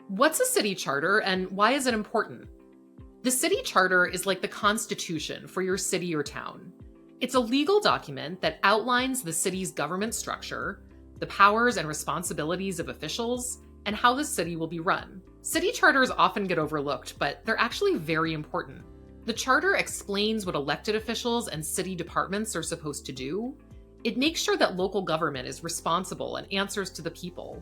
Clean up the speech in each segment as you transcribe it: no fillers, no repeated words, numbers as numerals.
What's a city charter and why is it important? The city charter is like the constitution for your city or town. It's a legal document that outlines the city's government structure, the powers and responsibilities of officials, and how the city will be run. City charters often get overlooked, but they're actually very important. The charter explains what elected officials and city departments are supposed to do. It makes sure that local government is responsible and answers to the people.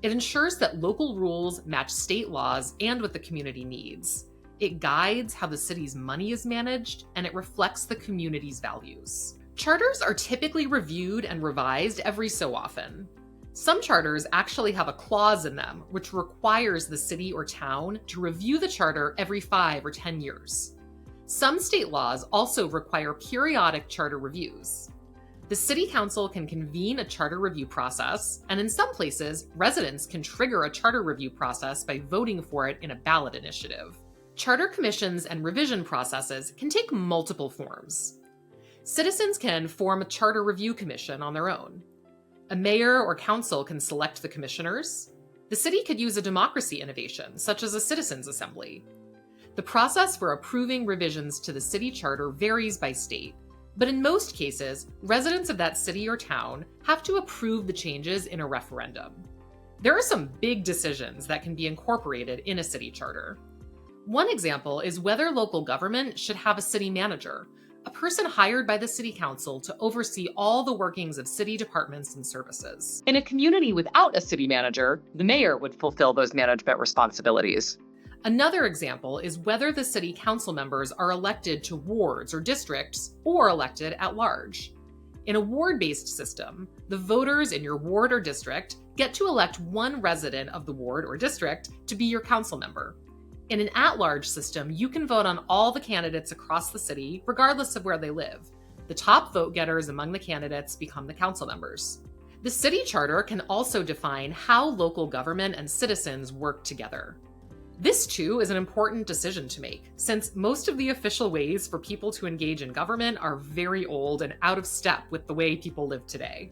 It ensures that local rules match state laws and what the community needs. It guides how the city's money is managed, and it reflects the community's values. Charters are typically reviewed and revised every so often. Some charters actually have a clause in them which requires the city or town to review the charter every 5 or 10 years. Some state laws also require periodic charter reviews. The city council can convene a charter review process, and in some places, residents can trigger a charter review process by voting for it in a ballot initiative. Charter commissions and revision processes can take multiple forms. Citizens can form a charter review commission on their own. A mayor or council can select the commissioners. The city could use a democracy innovation, such as a citizens' assembly. The process for approving revisions to the city charter varies by state, but in most cases, residents of that city or town have to approve the changes in a referendum. There are some big decisions that can be incorporated in a city charter. One example is whether local government should have a city manager, a person hired by the city council to oversee all the workings of city departments and services. In a community without a city manager, the mayor would fulfill those management responsibilities. Another example is whether the city council members are elected to wards or districts or elected at large. In a ward-based system, the voters in your ward or district get to elect one resident of the ward or district to be your council member. In an at-large system, you can vote on all the candidates across the city, regardless of where they live. The top vote getters among the candidates become the council members. The city charter can also define how local government and citizens work together. This, too, is an important decision to make, since most of the official ways for people to engage in government are very old and out of step with the way people live today.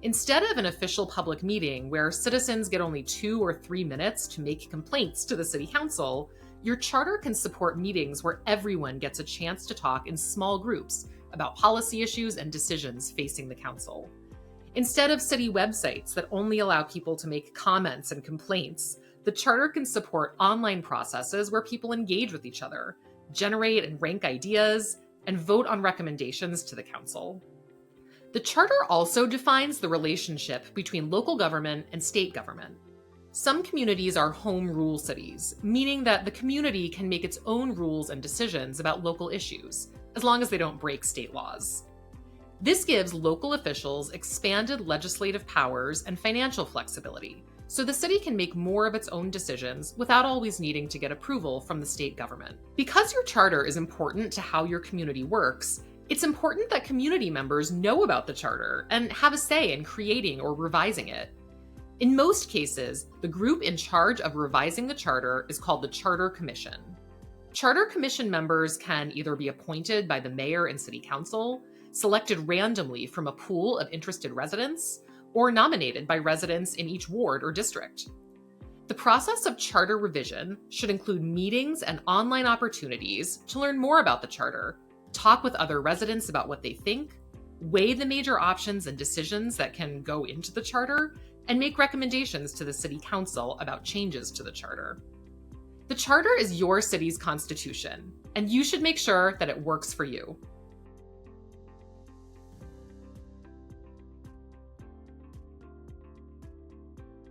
Instead of an official public meeting where citizens get only 2 or 3 minutes to make complaints to the city council, your charter can support meetings where everyone gets a chance to talk in small groups about policy issues and decisions facing the council. Instead of city websites that only allow people to make comments and complaints, the charter can support online processes where people engage with each other, generate and rank ideas, and vote on recommendations to the council. The charter also defines the relationship between local government and state government. Some communities are home rule cities, meaning that the community can make its own rules and decisions about local issues, as long as they don't break state laws. This gives local officials expanded legislative powers and financial flexibility, so the city can make more of its own decisions without always needing to get approval from the state government. Because your charter is important to how your community works, it's important that community members know about the charter and have a say in creating or revising it. In most cases, the group in charge of revising the charter is called the Charter Commission. Charter Commission members can either be appointed by the mayor and city council, selected randomly from a pool of interested residents, or nominated by residents in each ward or district. The process of charter revision should include meetings and online opportunities to learn more about the charter, talk with other residents about what they think, weigh the major options and decisions that can go into the charter, and make recommendations to the city council about changes to the charter. The charter is your city's constitution, and you should make sure that it works for you.